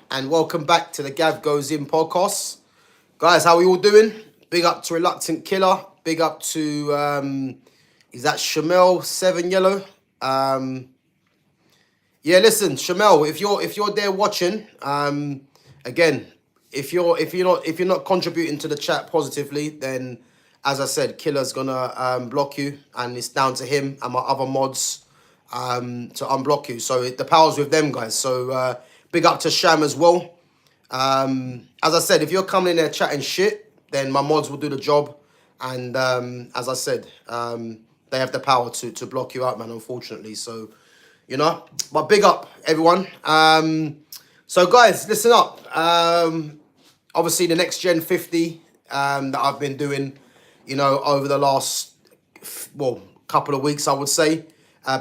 and welcome back to the Gav Goes In podcast. Guys, how are we all doing? Big up to Reluctant Killer. Big up to, is that Shamel 7 Yellow? Yeah, listen, Shamel, if you're there watching, again, if you're not contributing to the chat positively, then as I said, Killer's gonna block you, and it's down to him and my other mods to unblock you. So the power's with them, guys. So big up to Sham as well. As I said, if you're coming in there chatting shit, then my mods will do the job. And as I said, they have the power to block you out, man, unfortunately. So, but big up, everyone. So, guys, listen up. Obviously, the Nxt Gen 50 that I've been doing, over the last, couple of weeks, I would say.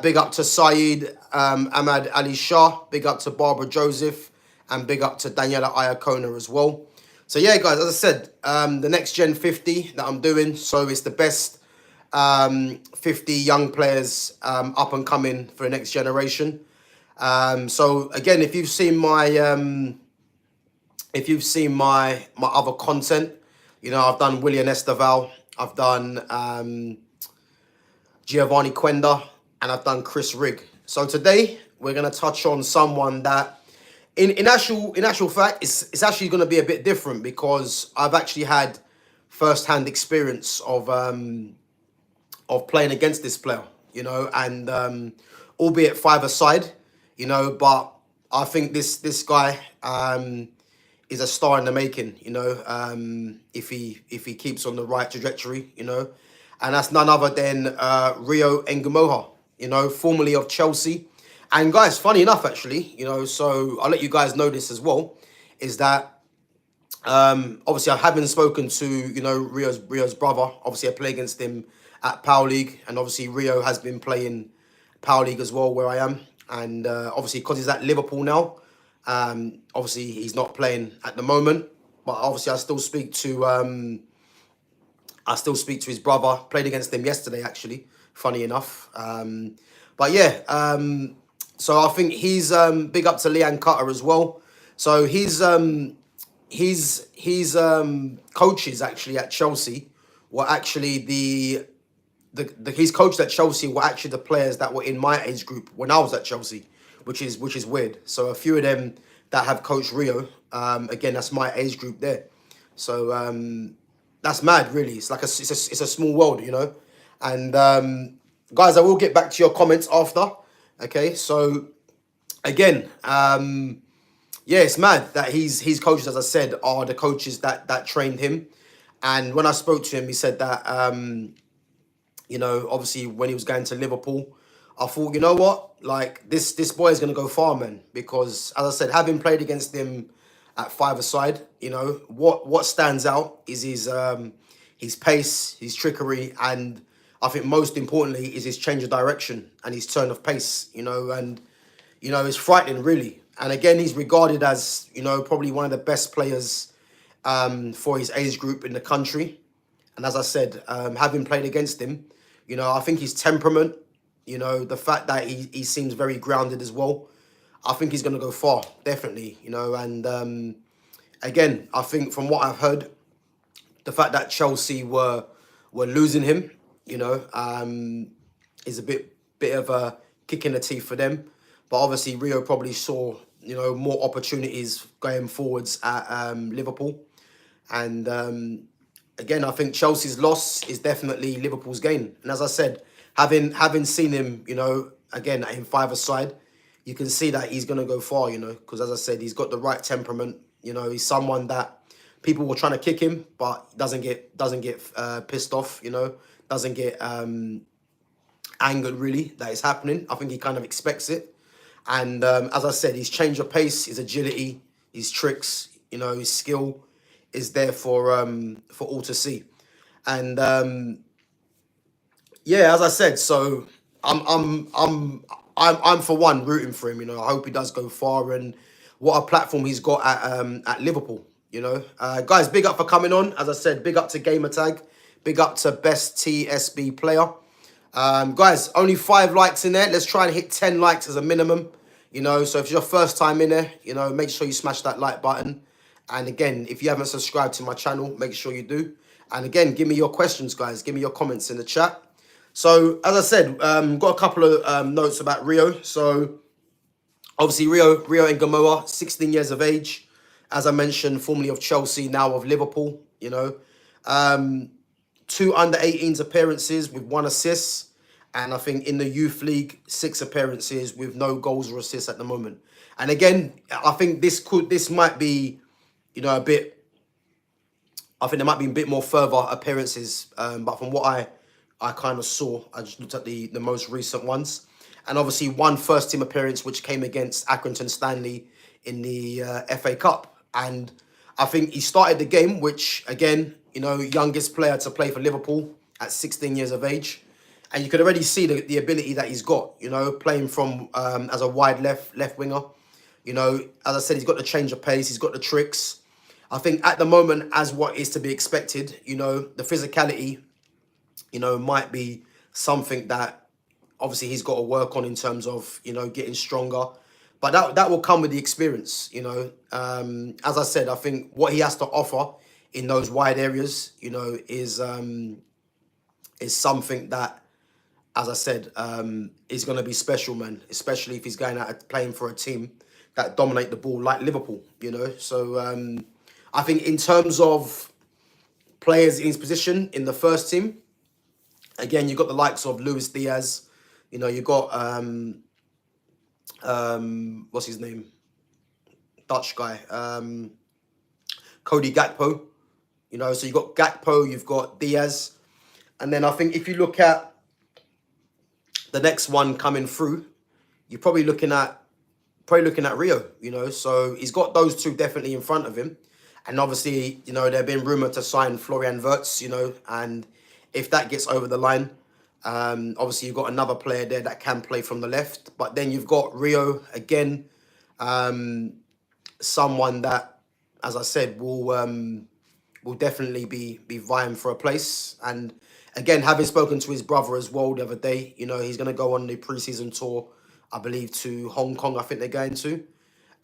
Big up to Saeed Ahmad Ali Shah. Big up to Barbara Joseph. And big up to Daniela Iacona as well. So, yeah, guys, as I said, the Nxt Gen 50 that I'm doing. So, it's the best 50 young players up and coming for the next generation. So, again, if you've seen my other content, I've done William Esteval. I've done Giovanni Quenda. And I've done Chris Rigg. So today we're going to touch on someone that, in actual fact, it's actually going to be a bit different because I've actually had first-hand experience of playing against this player, and albeit five-a-side, but I think this guy is a star in the making, if he keeps on the right trajectory, and that's none other than Rio Ngomoha. Formerly of Chelsea. And guys, funny enough, actually, so I'll let you guys know this as well, is that obviously I haven't spoken to, Rio's brother. Obviously, I play against him at Power League, and obviously Rio has been playing Power League as well, where I am. And obviously, because he's at Liverpool now, obviously he's not playing at the moment, but obviously I still speak to his brother. Played against him yesterday, actually. Funny enough. But yeah, so I think he's big up to Leanne Cutter as well. So his coaches actually at Chelsea were actually his coaches at Chelsea were actually the players that were in my age group when I was at Chelsea, which is weird. So a few of them that have coached Rio, again, that's my age group there. So that's mad, really. It's like it's a small world, And guys, I will get back to your comments after. Okay, so again, yeah, it's mad that his coaches, as I said, are the coaches that trained him. And when I spoke to him, he said that obviously when he was going to Liverpool, I thought, you know what, like this boy is gonna go far, man. Because as I said, having played against him at five-a-side, what stands out is his pace, his trickery, and I think most importantly is his change of direction and his turn of pace, and it's frightening, really. And again, he's regarded as, probably one of the best players for his age group in the country. And as I said, having played against him, I think his temperament, the fact that he seems very grounded as well, I think he's going to go far, definitely, and again, I think from what I've heard, the fact that Chelsea were losing him, is a bit of a kick in the teeth for them. But obviously Rio probably saw, more opportunities going forwards at Liverpool. And again, I think Chelsea's loss is definitely Liverpool's gain. And as I said, having seen him, again, in five-a-side, you can see that he's going to go far, because as I said, he's got the right temperament. He's someone that people were trying to kick him, but doesn't get pissed off, doesn't get angered, really, that it's happening. I think he kind of expects it. And as I said, his change of pace, his agility, his tricks, his skill is there for all to see. And yeah, as I said, so I'm for one rooting for him. I hope he does go far, and what a platform he's got at Liverpool. Guys, big up for coming on. As I said, big up to Gamertag, big up to Best TSB Player. Guys, only 5 likes in there. Let's try and hit 10 likes as a minimum. You know, so if it's your first time in there, you know, make sure you smash that like button. And again, if you haven't subscribed to my channel, make sure you do. And again, give me your questions, guys. Give me your comments in the chat. So, as I said, got a couple of notes about Rio. So, obviously, Rio Ngomoha, 16 years of age. As I mentioned, formerly of Chelsea, now of Liverpool, you know. Two under-18s appearances with 1 assist. And I think in the youth league, 6 appearances with no goals or assists at the moment. And again, I think this might be, you know, I think there might be a bit more further appearances. But from what I kind of saw, I just looked at the most recent ones. And obviously 1 first team appearance, which came against Accrington Stanley in the FA Cup. And I think he started the game, which, again, you know, youngest player to play for Liverpool at 16 years of age. And you could already see the ability that he's got, you know, playing from as a wide left winger. You know, as I said, he's got the change of pace. He's got the tricks. I think at the moment, as what is to be expected, you know, the physicality, you know, might be something that obviously he's got to work on in terms of, you know, getting stronger. But that will come with the experience, you know. As I said, I think what he has to offer in those wide areas, you know, is something that, as I said, is going to be special, man. Especially if he's going out playing for a team that dominate the ball like Liverpool, you know. So I think in terms of players in his position in the first team, again, you've got the likes of Luis Diaz. You know, you've got what's his name? Dutch guy, Cody Gakpo. You know, so you've got Gakpo, you've got Diaz, and then I think if you look at the next one coming through, you're probably looking at Rio. You know, so he's got those two definitely in front of him, and obviously, you know, they've been rumoured to sign Florian Wirtz. You know, and if that gets over the line, obviously you've got another player there that can play from the left, but then you've got Rio again, someone that, as I said, will definitely be vying for a place. And again, having spoken to his brother as well the other day, you know, he's going to go on the pre-season tour, I believe, to Hong Kong, I think they're going to.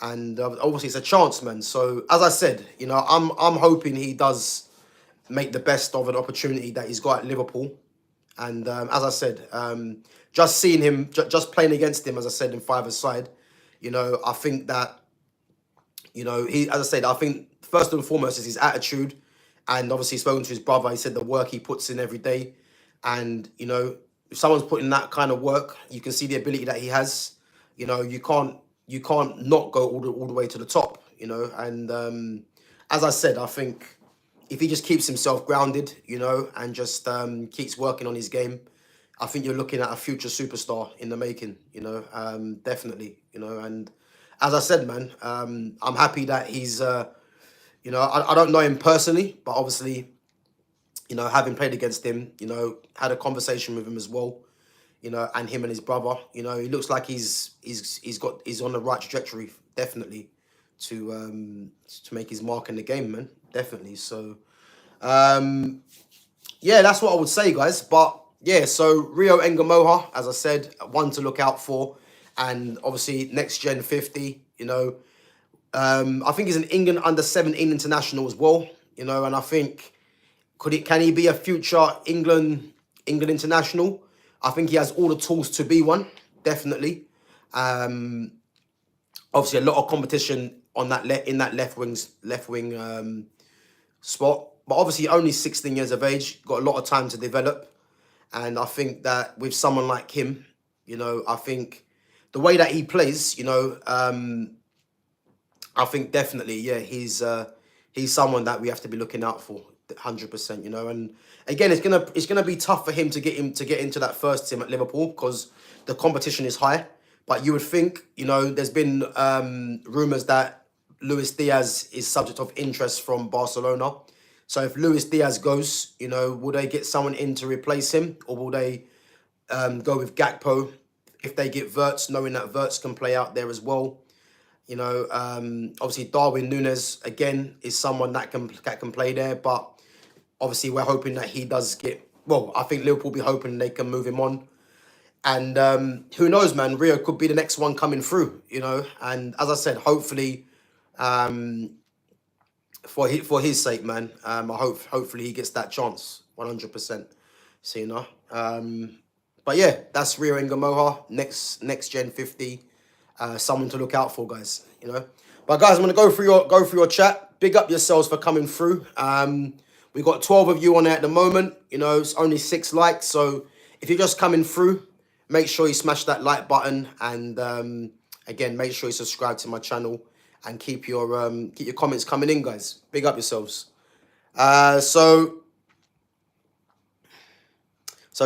And obviously it's a chance, man. So as I said, you know, I'm hoping he does make the best of an opportunity that he's got at Liverpool. And as I said, just seeing him, just playing against him, as I said, in five-a-side, you know, I think that, you know, he, as I said, I think first and foremost is his attitude. And obviously spoken to his brother, he said the work he puts in every day. And, you know, if someone's putting that kind of work, you can see the ability that he has. You know, you can't not go all the way to the top, you know. And as I said, I think if he just keeps himself grounded, you know, and just keeps working on his game, I think you're looking at a future superstar in the making, you know, definitely, you know. And as I said, man, I'm happy that he's, you know, I don't know him personally, but obviously, you know, having played against him, you know, had a conversation with him as well, you know, and him and his brother, you know, he looks like he's on the right trajectory, definitely, to make his mark in the game, man, definitely. So, yeah, that's what I would say, guys. But yeah, so Rio Ngomoha, as I said, one to look out for, and obviously Next Gen 50, you know. I think he's an England under-17 international as well, you know, and I think can he be a future England international? I think he has all the tools to be one, definitely. Obviously, a lot of competition on that in that left wing spot, but obviously only 16 years of age, got a lot of time to develop, and I think that with someone like him, you know, I think the way that he plays, you know, I think definitely, yeah, he's someone that we have to be looking out for, 100%. You know, and again, it's gonna be tough for him to get into that first team at Liverpool because the competition is high. But you would think, you know, there's been rumours that Luis Diaz is subject of interest from Barcelona. So if Luis Diaz goes, you know, will they get someone in to replace him, or will they go with Gakpo if they get Wirtz, knowing that Wirtz can play out there as well? You know, obviously Darwin Núñez again is someone that can play there, but obviously we're hoping that he does get. Well, I think Liverpool will be hoping they can move him on. And who knows, man? Rio could be the next one coming through, you know. And as I said, hopefully, um, for his sake, man, hopefully he gets that chance, 100%. So you know, but yeah, that's Rio Ngumoha, next Gen 50. Someone to look out for, guys. You know, but guys, I'm gonna go through your chat. Big up yourselves for coming through. We got 12 of you on there at the moment. You know, it's only 6 likes. So if you're just coming through, make sure you smash that like button, and again, make sure you subscribe to my channel and keep your comments coming in, guys. Big up yourselves. So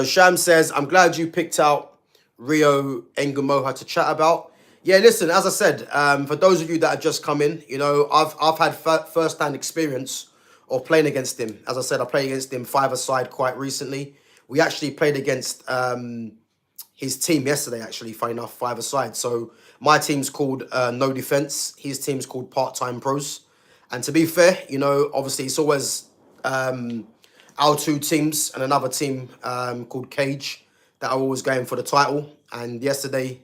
Sham says, I'm glad you picked out Rio Ngumoha to chat about. Yeah, listen, as I said, for those of you that have just come in, you know, I've had first-hand experience of playing against him. As I said, I played against him 5-a-side quite recently. We actually played against his team yesterday, actually, funny enough, 5-a-side. So my team's called No Defense. His team's called Part-Time Pros. And to be fair, you know, obviously it's always our 2 teams and another team called Cage that are always going for the title. And yesterday,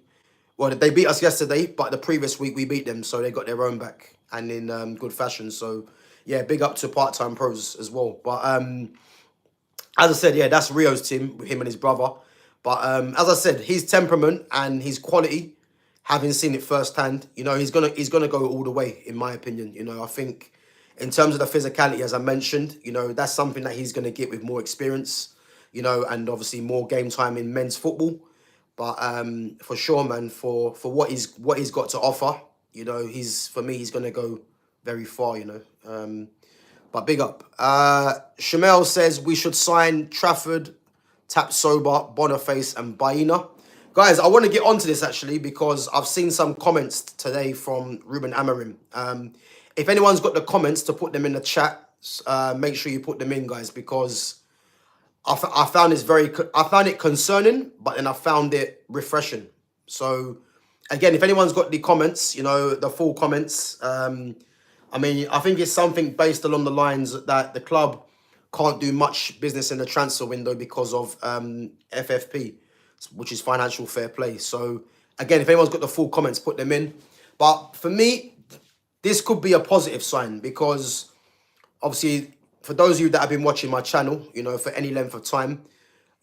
well, they beat us yesterday, but the previous week we beat them, so they got their own back and in good fashion. So yeah, big up to Part-Time Pros as well. But as I said, yeah, that's Rio's team with him and his brother. But as I said, his temperament and his quality, having seen it firsthand, you know, he's gonna go all the way, in my opinion. You know, I think in terms of the physicality, as I mentioned, you know, that's something that he's gonna get with more experience, you know, and obviously more game time in men's football. But for sure, man, for what he's got to offer, you know, for me, he's gonna go very far, you know. But big up. Shamel says we should sign Trafford, Tapsoba, Boniface, and Baina. Guys, I want to get onto this actually because I've seen some comments today from Ruben Amorim. If anyone's got the comments, to put them in the chat, make sure you put them in, guys, because I found it concerning, but then I found it refreshing. So again, if anyone's got the comments, you know, the full comments, I mean, I think it's something based along the lines that the club can't do much business in the transfer window because of FFP, which is financial fair play. So again, if anyone's got the full comments, put them in. But for me, this could be a positive sign because obviously, for those of you that have been watching my channel, you know, for any length of time,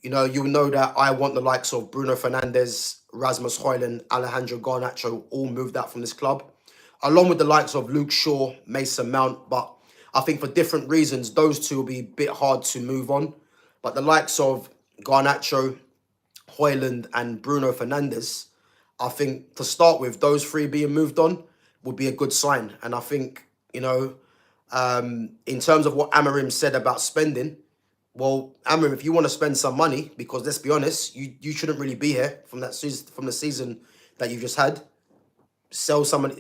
you know that I want the likes of Bruno Fernandes, Rasmus Højlund, Alejandro Garnacho all moved out from this club, along with the likes of Luke Shaw, Mason Mount. But I think for different reasons, those 2 will be a bit hard to move on. But the likes of Garnacho, Højlund, and Bruno Fernandes, I think to start with, those 3 being moved on would be a good sign. And I think, you know, in terms of what Amorim said about spending, well, Amorim, if you want to spend some money, because let's be honest, you shouldn't really be here from the season that you just had. Sell some of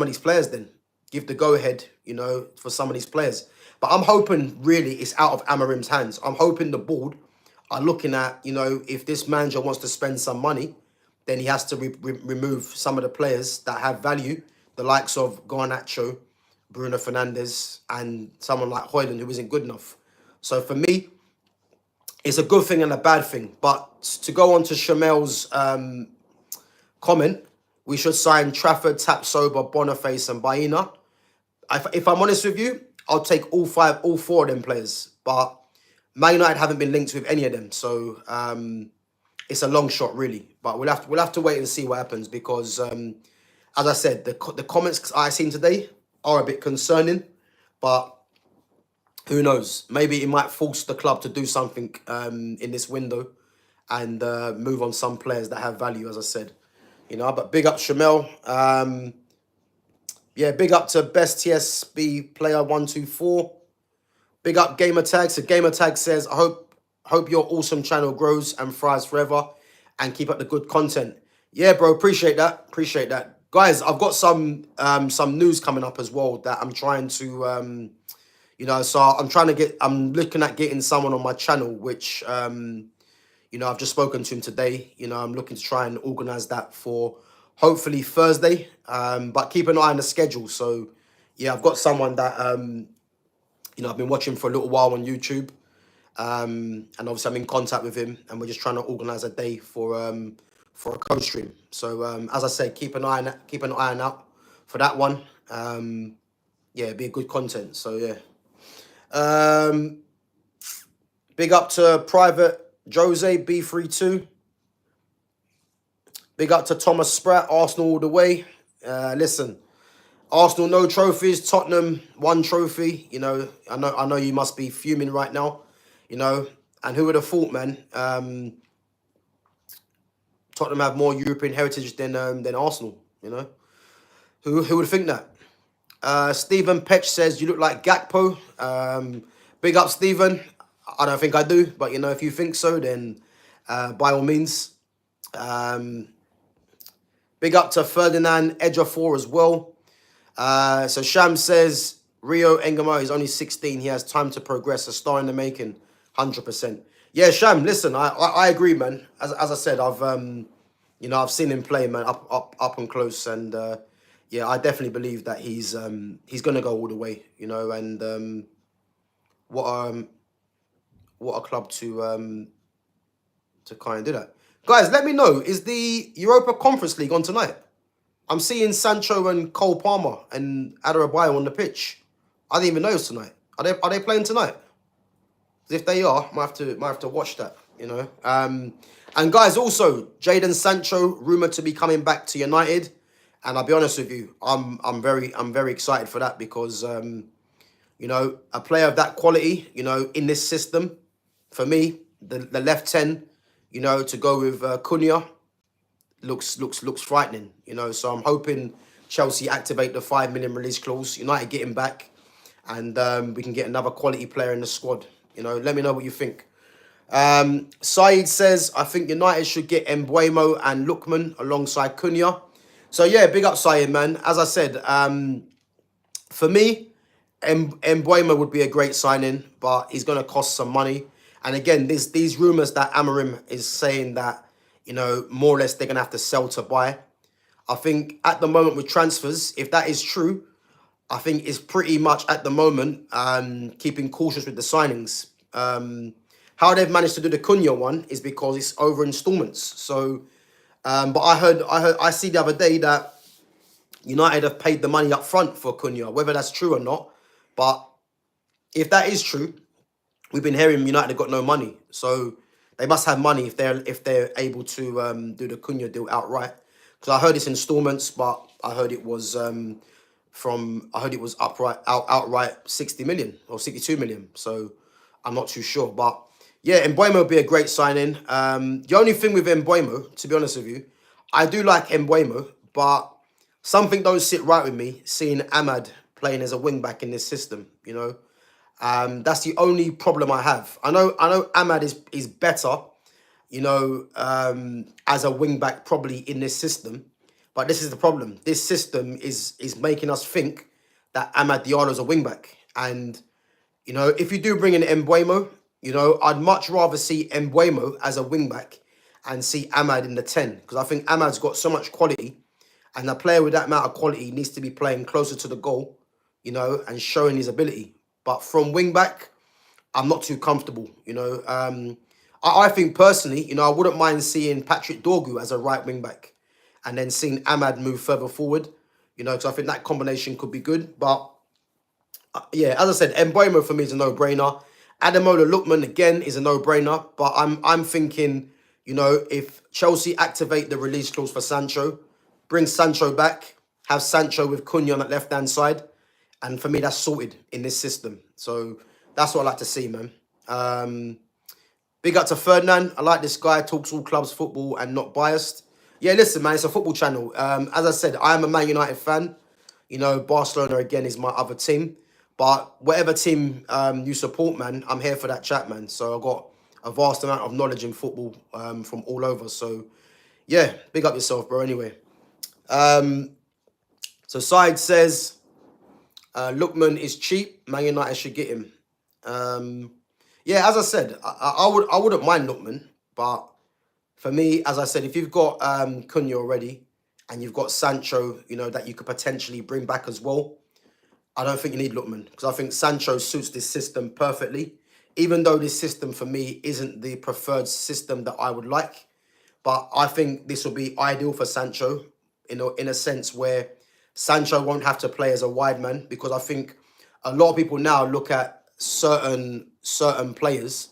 these players then. Give the go-ahead, you know, for some of these players. But I'm hoping, really, it's out of Amorim's hands. I'm hoping the board are looking at, you know, if this manager wants to spend some money, then he has to remove some of the players that have value, the likes of Garnacho, Bruno Fernandes, and someone like Højlund who isn't good enough. So for me, it's a good thing and a bad thing. But to go on to Shamel's comment, we should sign Trafford, Tapsoba, Boniface, and Baina. If I'm honest with you, I'll take all 4 of them players. But Man United haven't been linked with any of them, so it's a long shot, really. But we'll have to wait and see what happens because, as I said, the comments I've seen today are a bit concerning. But who knows? Maybe it might force the club to do something in this window and move on some players that have value, as I said. You know, but big up Shamel. Yeah, big up to Best TSB Player 124. Big up Gamertag. So Gamertag says, I hope your awesome channel grows and thrives forever and keep up the good content. Yeah, bro, appreciate that. Appreciate that. Guys, I've got some news coming up as well that I'm trying to you know, so I'm looking at getting someone on my channel, which you know, I've just spoken to him today. You know, I'm looking to try and organize that for hopefully Thursday. But keep an eye on the schedule. So yeah, I've got someone that you know, I've been watching for a little while on YouTube, And obviously I'm in contact with him, and we're just trying to organise a day for a co-stream. So as I said, keep an eye out for that one. Yeah, it'd be a good content. So yeah. Big up to Private Jose B32. Big up to Thomas Spratt, Arsenal all the way. Listen, Arsenal no trophies, Tottenham one trophy. You know, I know you must be fuming right now. You know, and who would have thought, man? Tottenham have more European heritage than Arsenal. You know, who would think that? Stephen Petch says you look like Gakpo. Big up, Stephen. I don't think I do, but you know, if you think so, then by all means. Big up to Ferdinand Ejiofor as well. So Sham says Rio Ngomoha is only 16. He has time to progress. A star in the making, 100%. Yeah, Sham. Listen, I agree, man. As I said, I've seen him play, man, up and close, and yeah, I definitely believe that he's gonna go all the way. You know, and what a club to kind of do that. Guys, let me know, is the Europa Conference League on tonight? I'm seeing Sancho and Cole Palmer and Adarabioyo on the pitch. I didn't even know it's tonight. Are they playing tonight? If they are, might have to watch that, you know. And guys, also Jadon Sancho rumored to be coming back to United, and I'll be honest with you, I'm very excited for that because you know, a player of that quality, you know, in this system, for me, the left 10, you know, to go with Cunha looks frightening, you know. So I'm hoping Chelsea activate the 5 million release clause, United get him back, and we can get another quality player in the squad. You know, let me know what you think. Saeed says, I think United should get Mbeumo and Lookman alongside Cunha. So yeah, big up Saeed, man. As I said, for me, Mbeumo would be a great signing, but he's going to cost some money. And again, these rumours that Amorim is saying that, you know, more or less they're going to have to sell to buy. I think at the moment with transfers, if that is true, I think it's pretty much at the moment keeping cautious with the signings. How they've managed to do the Cunha one is because it's over installments. So, but I see the other day that United have paid the money up front for Cunha, whether that's true or not. But if that is true, we've been hearing United have got no money, so they must have money if they're able to do the Cunha deal outright. Because I heard it's installments, but I heard it was outright 60 million or 62 million. So I'm not too sure, but yeah, Mbeumo would be a great signing. The only thing with Mbeumo, to be honest with you, I do like Mbeumo, but something don't sit right with me seeing Ahmad playing as a wing back in this system. You know. That's the only problem I have. I know Ahmad is better, you know, as a wing back probably in this system, but this is the problem. This system is making us think that Ahmad Diallo is a wing back, and you know, if you do bring in Mbeumo, you know, I'd much rather see Mbeumo as a wing back and see Ahmad in the 10, because I think Ahmad's got so much quality, and a player with that amount of quality needs to be playing closer to the goal, you know, and showing his ability. But from wing back, I'm not too comfortable, you know. I think personally, you know, I wouldn't mind seeing Patrick Dorgu as a right wing back and then seeing Ahmad move further forward, you know, because I think that combination could be good. But yeah, as I said, Mbeumo for me is a no-brainer. Ademola Lookman, again, is a no-brainer. But I'm thinking, you know, if Chelsea activate the release clause for Sancho, bring Sancho back, have Sancho with Cunha on that left-hand side, and for me, that's sorted in this system. So that's what I like to see, man. Big up to Ferdinand. I like this guy. Talks all clubs, football, and not biased. Yeah, listen, man. It's a football channel. As I said, I am a Man United fan. You know, Barcelona, again, is my other team. But whatever team you support, man, I'm here for that chat, man. So I've got a vast amount of knowledge in football from all over. So, yeah, big up yourself, bro, anyway. So Side says... Lookman is cheap. Man United should get him. Yeah, as I said, I wouldn't mind Lookman, but for me, as I said, if you've got Cunha already and you've got Sancho, you know, that you could potentially bring back as well, I don't think you need Lookman, because I think Sancho suits this system perfectly. even though this system for me isn't the preferred system that I would like, but I think this will be ideal for Sancho in a sense where Sancho won't have to play as a wide man, because I think a lot of people now look at certain players,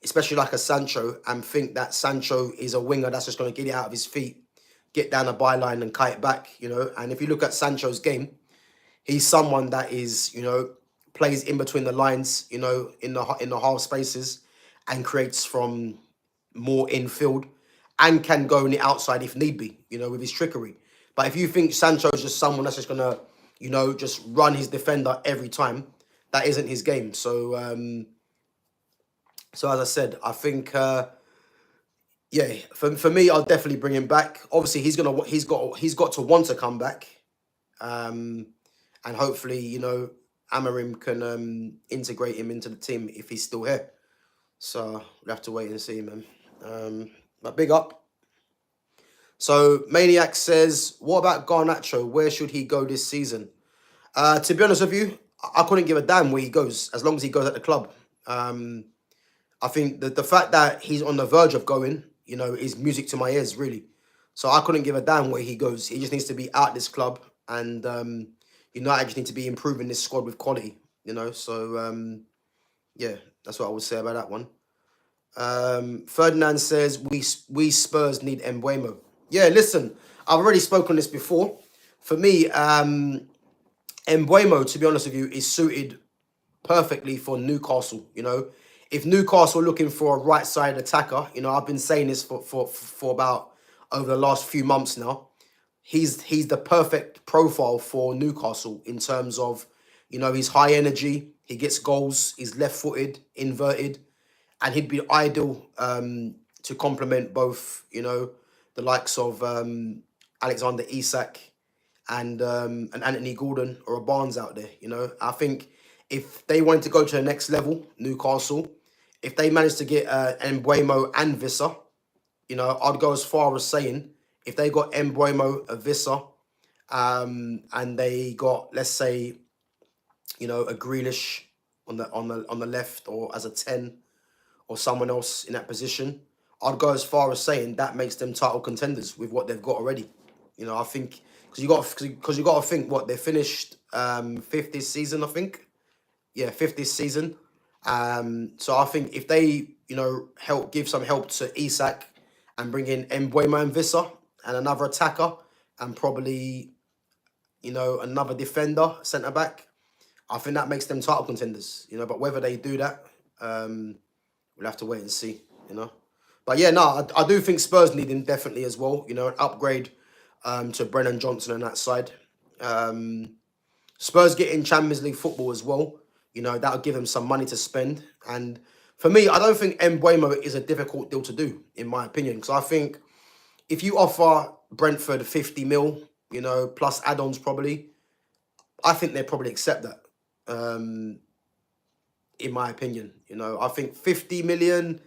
especially like a Sancho, and think that Sancho is a winger that's just going to get it out of his feet, get down the byline and kite it back, you know. And if you look at Sancho's game, he's someone that is, you know, plays in between the lines, you know, in the half spaces, and creates from more infield, and can go on the outside if need be, you know, with his trickery. But if you think Sancho's just someone that's just gonna, you know, just run his defender every time, that isn't his game. So as I said, I think yeah, for me, I'll definitely bring him back. Obviously, he's got to want to come back. And hopefully, you know, Amarim can integrate him into the team if he's still here. So we'll have to wait and see, man. But big up. So Maniac says, what about Garnacho? Where should he go this season? To be honest with you, I couldn't give a damn where he goes, as long as he goes at the club. I think the fact that he's on the verge of going, you know, is music to my ears, really. So I couldn't give a damn where he goes. He just needs to be at this club, and United just need to be improving this squad with quality, you know. So yeah, that's what I would say about that one. Ferdinand says we Spurs need Mbeumo. Yeah, listen, I've already spoken on this before. For me, Mbeumo, to be honest with you, is suited perfectly for Newcastle. You know, if Newcastle are looking for a right side attacker, you know, I've been saying this for about over the last few months now. He's the perfect profile for Newcastle in terms of, you know, he's high energy, he gets goals, he's left-footed, inverted, and he'd be ideal to complement both, you know, the likes of Alexander-Isak and Anthony Gordon or a Barnes out there. You know, I think if they wanted to go to the next level, Newcastle, if they managed to get Mbeumo and Visser, you know, I'd go as far as saying if they got Mbeumo, a Visser, and they got, let's say, you know, a Grealish on the left, or as a 10, or someone else in that position, I'd go as far as saying that makes them title contenders with what they've got already. You know, I think because you got to think what they finished fifth this season, I think. Yeah, fifth this season. So I think if they, you know, give some help to Isak and bring in Mbeumo and Visser and another attacker and probably, you know, another defender, centre back, I think that makes them title contenders. You know, but whether they do that, we'll have to wait and see. You know, but yeah, no, I do think Spurs need him definitely as well. You know, an upgrade to Brennan Johnson on that side. Spurs get in Champions League football as well. You know, that'll give them some money to spend. And for me, I don't think Mbeumo is a difficult deal to do, in my opinion. Because I think if you offer Brentford 50 mil, you know, plus add-ons probably, I think they'd probably accept that, in my opinion. You know, I think 50 million,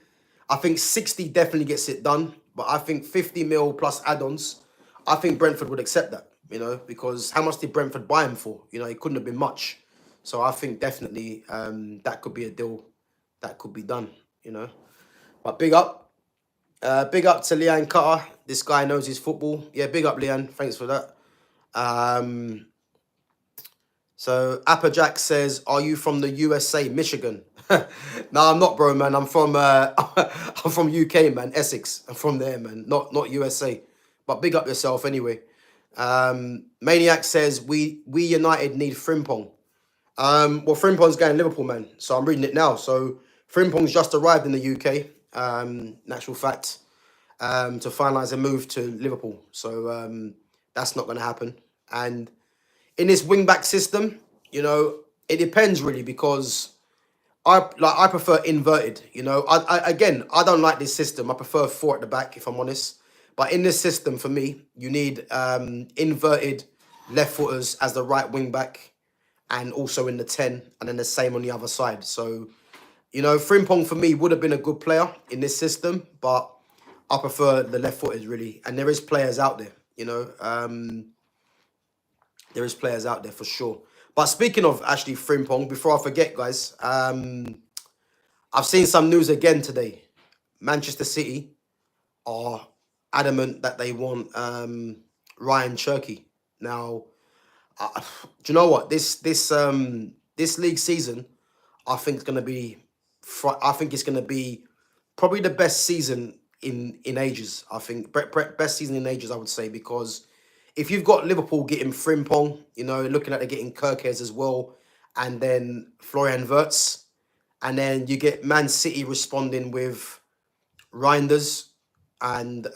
I think 60 definitely gets it done. But I think 50 mil plus add-ons, I think Brentford would accept that, you know, because how much did Brentford buy him for? You know, it couldn't have been much. So I think definitely that could be a deal that could be done, you know. But big up. Big up to Leanne Cutter. This guy knows his football. Yeah, big up, Leanne. Thanks for that. So Applejack says, are you from the USA, Michigan? No, I'm not, bro, man. I'm from I'm from UK, man. Essex. I'm from there, man. Not USA. But big up yourself anyway. Maniac says, we United need Frimpong. Well, Frimpong's going to Liverpool, man. So I'm reading it now. So Frimpong's just arrived in the UK, natural fact, to finalise a move to Liverpool. So that's not going to happen. And in this wing-back system, you know, it depends really, because I prefer inverted. You know, I don't like this system. I prefer 4 at the back, if I'm honest. But in this system, for me, you need inverted left footers as the right wing-back, and also in the 10, and then the same on the other side. So, you know, Frimpong for me would have been a good player in this system, but I prefer the left footers really. And there is players out there, you know. There is players out there for sure. But speaking of actually Frimpong, before I forget, guys, I've seen some news again today. Manchester City are adamant that they want Ryan Cherky. Now, do you know what this league season? I think it's gonna be. I think it's gonna be probably the best season in ages. I think best season in ages. I would say because if you've got Liverpool getting Frimpong, looking at they getting Kirkes as well, and then Florian Wirtz, and then you get Man City responding with Reinders and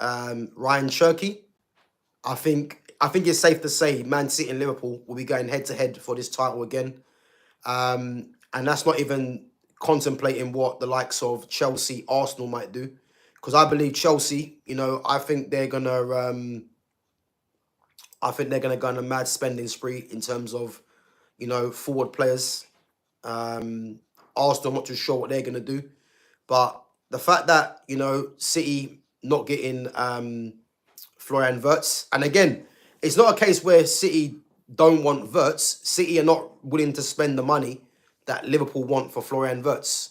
Ryan Cherky. I think it's safe to say Man City and Liverpool will be going head to head for this title again. And that's not even contemplating what the likes of Chelsea, Arsenal might do. Because I believe Chelsea, I think they're gonna go on a mad spending spree in terms of, forward players. Arsenal, I'm not too sure what they're gonna do. But the fact that, City not getting Florian Wirtz, and again, it's not a case where City don't want Wirtz. City are not willing to spend the money that Liverpool want for Florian Wirtz.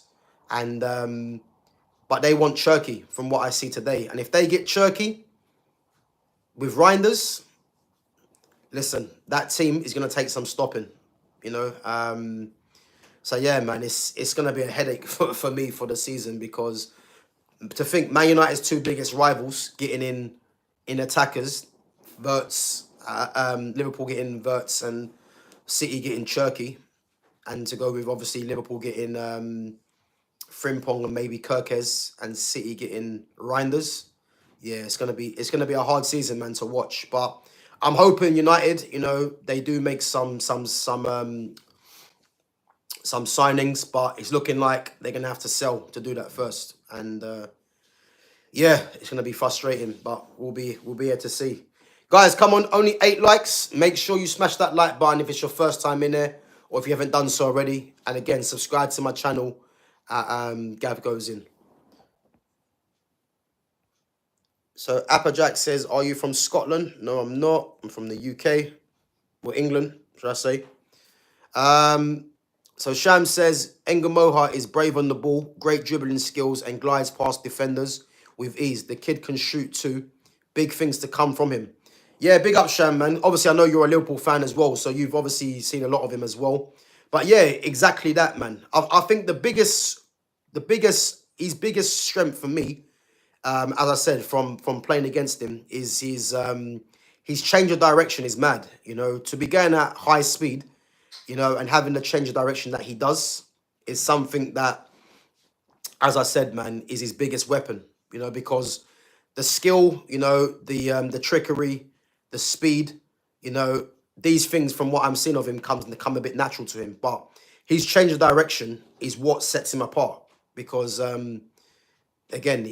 And but they want Cherky from what I see today. And if they get Cherky with Reinders, listen, that team is gonna take some stopping, you know. So yeah, man, it's gonna be a headache for me for the season because to think Man United's two biggest rivals getting in attackers, Wirtz, Liverpool getting Wirtz and City getting Cherky, and to go with obviously Liverpool getting Frimpong and maybe Kirkes and City getting Reinders. Yeah, it's gonna be a hard season, man, to watch. But I'm hoping United, they do make some signings, but it's looking like they're gonna have to sell to do that first. And yeah, it's gonna be frustrating, but we'll be here to see. Guys, come on, only 8 likes. Make sure you smash that like button if it's your first time in there, or if you haven't done so already. And again, subscribe to my channel at GavGoesIn. So Applejack says, "Are you from Scotland?" No, I'm not. I'm from the UK, or England, should I say? So Sham says, Ngumoha is brave on the ball, great dribbling skills, and glides past defenders with ease. The kid can shoot too. Big things to come from him. Yeah, big up Sham, man. Obviously, I know you're a Liverpool fan as well, so you've obviously seen a lot of him as well. But yeah, exactly that, man. I think his biggest strength for me, as I said, from playing against him, is his change of direction is mad. To be going at high speed, and having the change of direction that he does is something that, as I said, man, is his biggest weapon. Because the skill, the trickery, the speed, these things from what I'm seeing of him come a bit natural to him. But his change of direction is what sets him apart. Because again,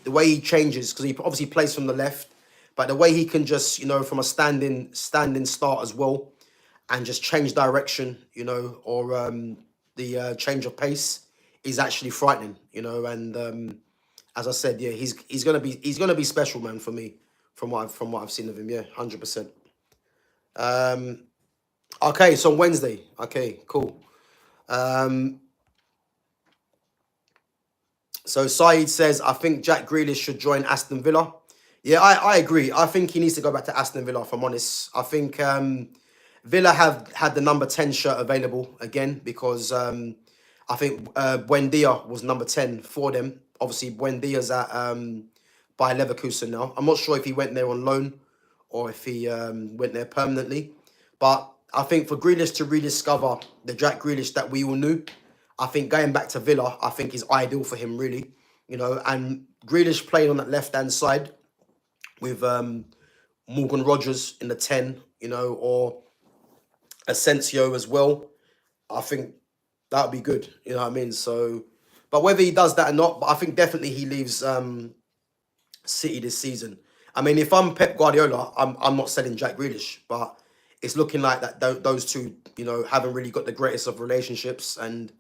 the way he changes, because he obviously plays from the left, but the way he can just, from a standing start as well, and just change direction, or the change of pace is actually frightening, And as I said, yeah, he's gonna be special, man, for me, from what I've seen of him. Yeah, 100%. Okay, so Wednesday. Okay, cool. So Saeed says, I think Jack Grealish should join Aston Villa. Yeah, I agree. I think he needs to go back to Aston Villa, if I'm honest. I think Villa have had the number 10 shirt available again because I think Buendia was number 10 for them. Obviously, Buendia's at by Leverkusen now. I'm not sure if he went there on loan or if he went there permanently. But I think for Grealish to rediscover the Jack Grealish that we all knew, I think going back to Villa, I think is ideal for him, really. And Grealish playing on that left-hand side with Morgan Rogers in the 10, or Asensio as well. I think that would be good. You know what I mean? So, but whether he does that or not, but I think definitely he leaves City this season. I mean, if I'm Pep Guardiola, I'm not selling Jack Grealish, but it's looking like that those two, haven't really got the greatest of relationships. And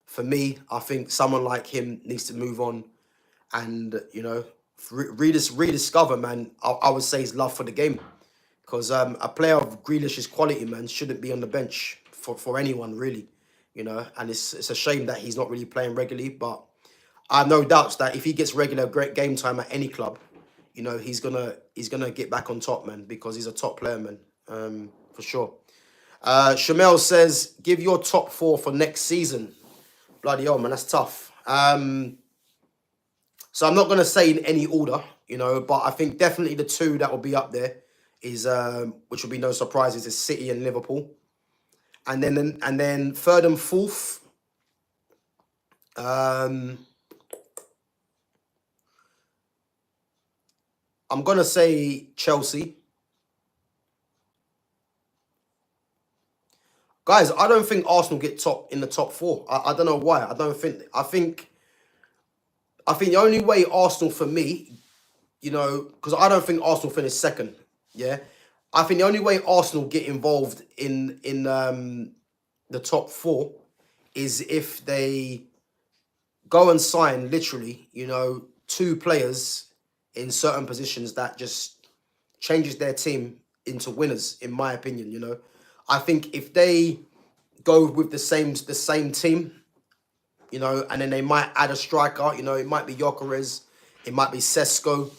for me, I think someone like him needs to move on and, rediscover, man, I would say his love for the game. Because a player of Grealish's quality, man, shouldn't be on the bench for anyone, really. And it's a shame that he's not really playing regularly. But I have no doubts that if he gets regular great game time at any club, you know, he's gonna get back on top, man, because he's a top player, man, for sure. Shamel says, give your top four for next season. Bloody hell, man, that's tough. So I'm not gonna say in any order, you know, but I think definitely the two that will be up there is, which will be no surprises, is City and Liverpool, and then third and fourth. I'm gonna say Chelsea. Guys, I don't think Arsenal get top in the top four. I don't know why. I think the only way Arsenal for me, you know, because I don't think Arsenal finish second. Yeah, I think the only way Arsenal get involved in the top four is if they go and sign literally, you know, two players in certain positions that just changes their team into winners, in my opinion. You know, I think if they go with the same team, you know, and then they might add a striker, you know, it might be Gyökeres, it might be Sesko.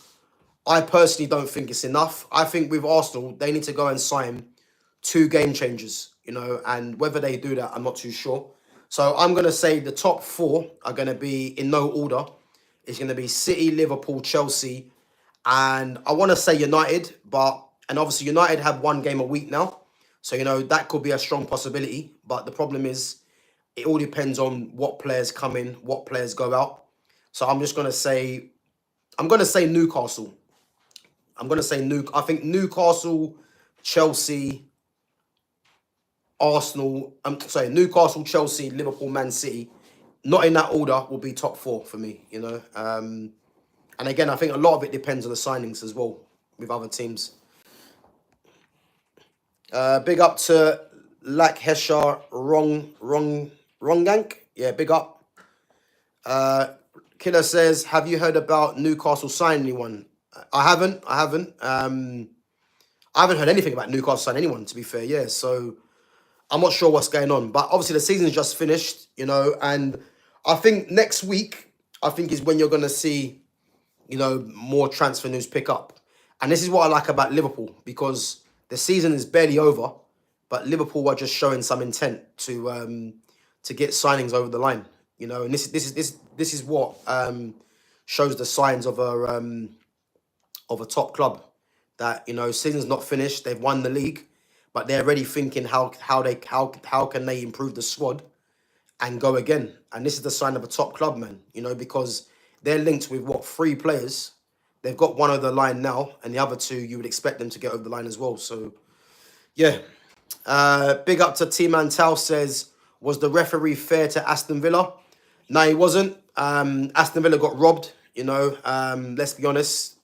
I personally don't think it's enough. I think with Arsenal, they need to go and sign two game changers, you know, and whether they do that, I'm not too sure. So I'm going to say the top four are going to be, in no order, it's going to be City, Liverpool, Chelsea, and I want to say United, and obviously United have one game a week now. So, you know, that could be a strong possibility. But the problem is, it all depends on what players come in, what players go out. So I'm just going to say, Newcastle. I think Newcastle, Chelsea, Arsenal, Newcastle, Chelsea, Liverpool, Man City, not in that order, will be top four for me, you know. And again, I think a lot of it depends on the signings as well with other teams. Big up to Lak Heshar Rongank. Yeah, big up. Killer says, have you heard about Newcastle signing anyone? I haven't. I haven't heard anything about Newcastle signing anyone, to be fair, yeah. So I'm not sure what's going on. But obviously the season's just finished, you know, and I think next week, is when you're going to see, you know, more transfer news pick up. And this is what I like about Liverpool, because the season is barely over, but Liverpool are just showing some intent to get signings over the line, you know. And this is what shows the signs of a top club, that, you know, season's not finished, they've won the league, but they're already thinking how can they improve the squad and go again. And this is the sign of a top club, man, you know, because they're linked with what, 3 players. They've got one over the line now, and the other 2 you would expect them to get over the line as well. So yeah. Big up to T Mantal says, was the referee fair to Aston Villa? No, he wasn't. Aston Villa got robbed, you know. Let's be honest.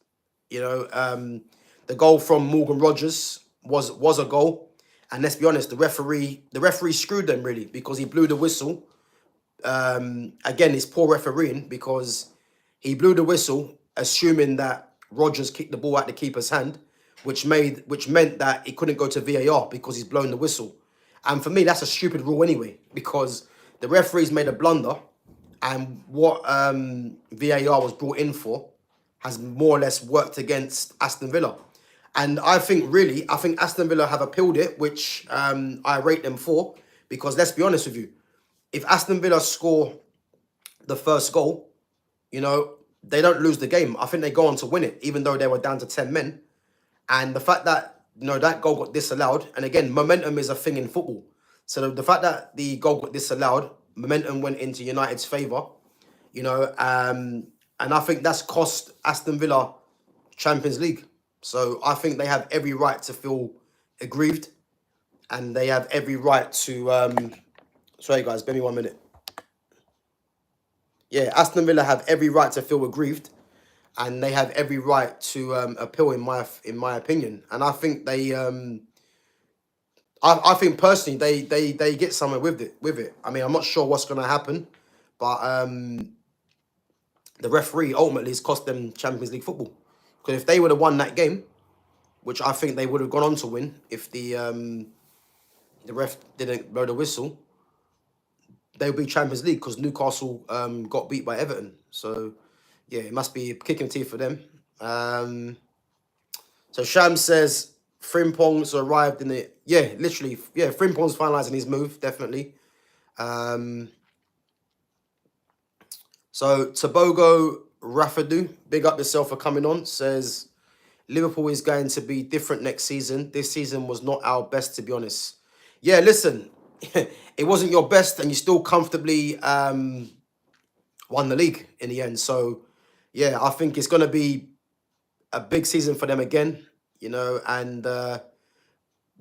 You know, the goal from Morgan Rogers was a goal. And let's be honest, the referee screwed them, really, because he blew the whistle. Again, it's poor refereeing, because he blew the whistle assuming that Rogers kicked the ball out the keeper's hand, which meant that it couldn't go to VAR because he's blown the whistle. And for me, that's a stupid rule anyway, because the referee's made a blunder, and what VAR was brought in for has more or less worked against Aston Villa. And I think Aston Villa have appealed it, which I rate them for, because let's be honest with you, if Aston Villa score the first goal, you know, they don't lose the game. I think they go on to win it, even though they were down to 10 men. And the fact that, you know, that goal got disallowed, and again, momentum is a thing in football. So the fact that the goal got disallowed, momentum went into United's favour, you know, and I think that's cost Aston Villa Champions League. So I think they have every right to feel aggrieved, and they have every right to... sorry, guys, bear me 1 minute. Yeah, Aston Villa have every right to feel aggrieved, and they have every right to appeal, in my opinion. And I think they... I think personally they get somewhere with it. I mean, I'm not sure what's going to happen, but the referee ultimately has cost them Champions League football. Because if they would have won that game, which I think they would have gone on to win if the ref didn't blow the whistle, they'll be Champions League because Newcastle got beat by Everton. So yeah, it must be kicking teeth for them. So Sham says Frimpong's arrived in it. Yeah, literally. Yeah, Frimpong's finalising his move, definitely. So Tobogo Rafadu, big up yourself for coming on, says Liverpool is going to be different next season. This season was not our best, to be honest. Yeah, listen, it wasn't your best and you still comfortably won the league in the end. So, yeah, I think it's going to be a big season for them again, you know, and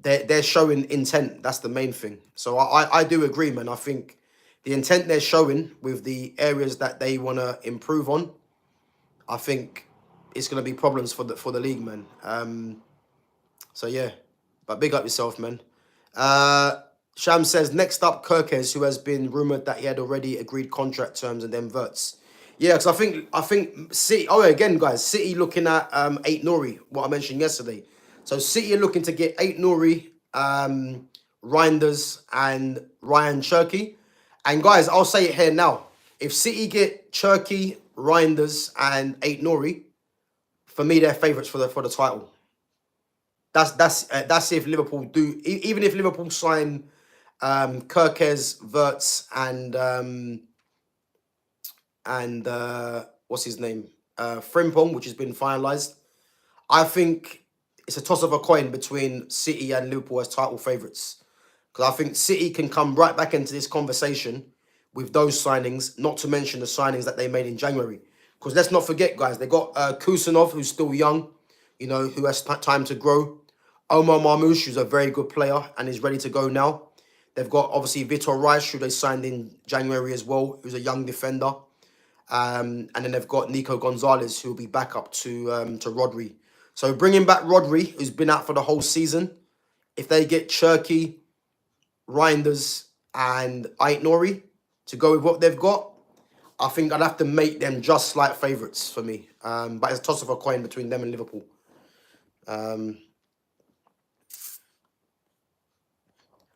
they're showing intent. That's the main thing. So I do agree, man. I think the intent they're showing with the areas that they want to improve on, I think it's going to be problems for the league, man. So yeah, but big up yourself, man. Sham says next up Kirkes, who has been rumored that he had already agreed contract terms and then verts. Yeah, because I think City. Oh, again, guys, City looking at Eight Nori, what I mentioned yesterday. So City are looking to get Eight Nori, Reinders, and Ryan Cherky. And guys, I'll say it here now. If City get Cherky, Reinders, and Eight Nori, for me, they're favourites for the title. That's if Liverpool do. Even if Liverpool sign Kirkes, Verts, and what's his name, Frimpong, which has been finalised. I think it's a toss of a coin between City and Liverpool as title favourites. Because I think City can come right back into this conversation with those signings, not to mention the signings that they made in January. Because let's not forget, guys, they got Kusanov, who's still young, you know, who has time to grow. Omar Marmoush, who's a very good player and is ready to go now. They've got, obviously, Vitor Reis, who they signed in January as well, who's a young defender. And then they've got Nico Gonzalez, who will be back up to Rodri. So bringing back Rodri, who's been out for the whole season, if they get Cherky, Reinders, and Ait Nori to go with what they've got, I think I'd have to make them just slight favourites for me. But it's a toss of a coin between them and Liverpool.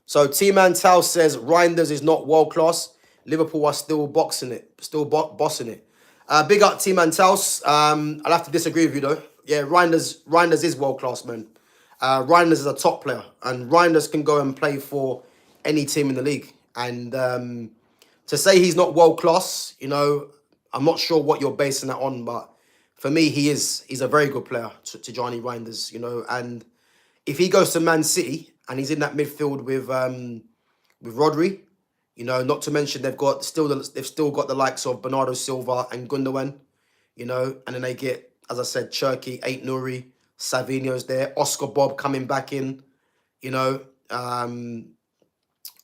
So T-Man Tal says Reinders is not world class. Liverpool are still bossing it. Big up T-Man Tals. I'll have to disagree with you though. Yeah, Reinders is world class, man. Reinders is a top player, and Reinders can go and play for any team in the league. And to say he's not world class, you know, I'm not sure what you're basing that on, but for me, he's a very good player, to Johnny Reinders, you know. And if he goes to Man City and he's in that midfield with Rodri, you know, not to mention they've still got the likes of Bernardo Silva and Gundogan, you know, and then they get, as I said, Cherky, Ait Nuri, Savinho's there, Oscar Bob coming back in, you know,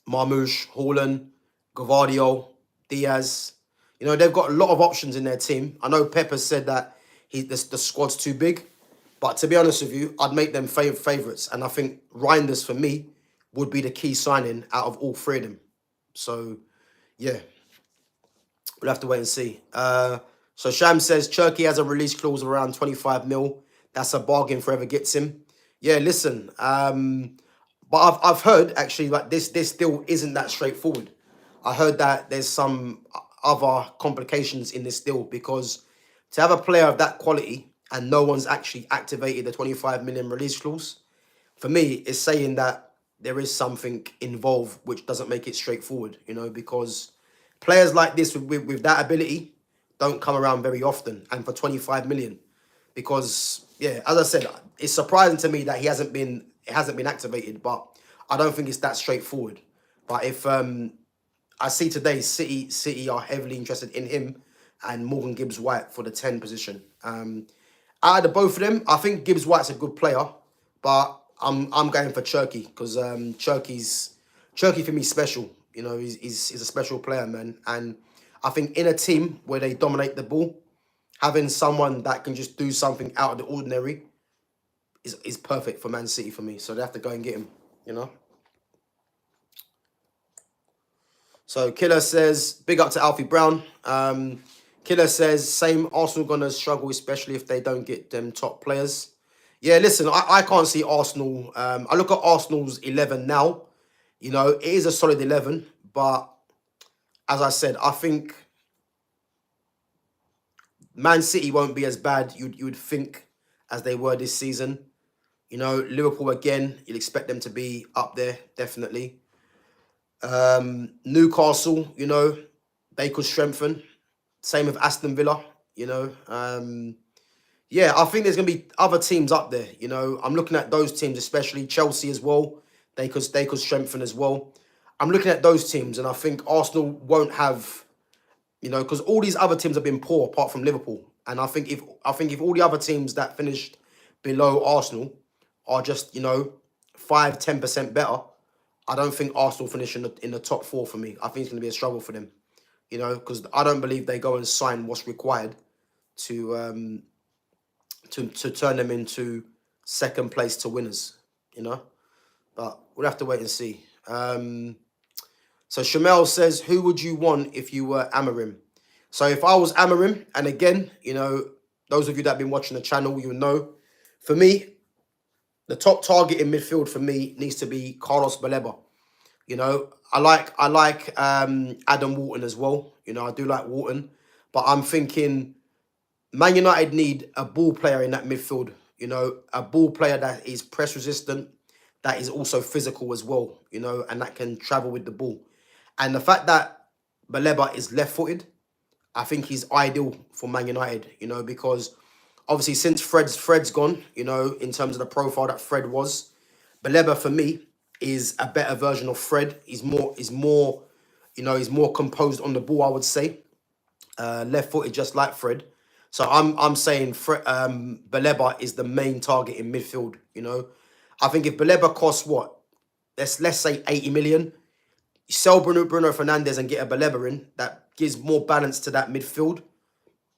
Marmoush, Haaland, Gavardio, Diaz. You know, they've got a lot of options in their team. I know Pep has said that the squad's too big, but to be honest with you, I'd make them favourites. And I think Reinders, for me, would be the key signing out of all three of them. So, yeah, we'll have to wait and see. So Sham says Cherky has a release clause of around 25 mil. That's a bargain forever gets him. Yeah, listen. But I've heard, actually, like this deal isn't that straightforward. I heard that there's some other complications in this deal, because to have a player of that quality and no one's actually activated the 25 million release clause, for me, it's saying that there is something involved which doesn't make it straightforward, you know, because players like this with that ability don't come around very often, and for 25 million. Because, yeah, as I said, it's surprising to me that it hasn't been activated, but I don't think it's that straightforward. But if I see today City are heavily interested in him and Morgan Gibbs-White for the 10 position. Out of both of them, I think Gibbs-White's a good player, but I'm going for Cherky, because Cherky for me is special. You know, he's a special player, man. And I think in a team where they dominate the ball, having someone that can just do something out of the ordinary is perfect for Man City for me. So they have to go and get him, you know. So Killer says, big up to Alfie Brown. Killer says, same, Arsenal gonna struggle, especially if they don't get them top players. Yeah, listen, I can't see Arsenal. I look at Arsenal's 11 now. You know, it is a solid 11, but as I said, I think Man City won't be as bad you would think as they were this season. You know, Liverpool again, you'd expect them to be up there, definitely. Newcastle, you know, they could strengthen. Same with Aston Villa, you know. Yeah, I think there's going to be other teams up there, you know. I'm looking at those teams, especially Chelsea as well. They could strengthen as well. I'm looking at those teams, and I think Arsenal won't have, you know, because all these other teams have been poor apart from Liverpool. And I think if all the other teams that finished below Arsenal are just, you know, 5-10% better, I don't think Arsenal finish in the top four for me. I think it's going to be a struggle for them, you know, because I don't believe they go and sign what's required to to turn them into second place to winners, you know. But we'll have to wait and see. So Shamel says, who would you want if you were Amarim? So if I was Amarim, and again, you know, those of you that have been watching the channel, you know, for me, the top target in midfield for me needs to be Carlos Baleba. You know, I like Adam Wharton as well. You know, I do like Wharton, but I'm thinking Man United need a ball player in that midfield. You know, a ball player that is press resistant, that is also physical as well. You know, and that can travel with the ball. And the fact that Baleba is left-footed, I think he's ideal for Man United. You know, because obviously since Fred's gone, you know, in terms of the profile that Fred was, Baleba for me is a better version of Fred. He's more, you know, he's more composed on the ball, I would say. Left-footed, just like Fred. So I'm saying Baleba is the main target in midfield. You know, I think if Baleba costs what, let's say 80 million, you sell Bruno Fernandes and get a Baleba in that gives more balance to that midfield.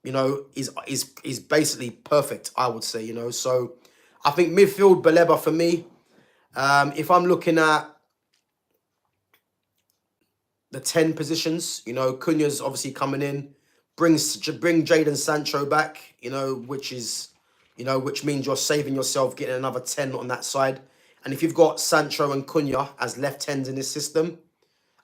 You know, is basically perfect, I would say. You know, so I think midfield Baleba for me. If I'm looking at the 10 positions, you know, Cunha's obviously coming in, bring Jadon Sancho back, you know, which is, you know, which means you're saving yourself getting another 10 on that side. And if you've got Sancho and Cunha as left 10s in this system,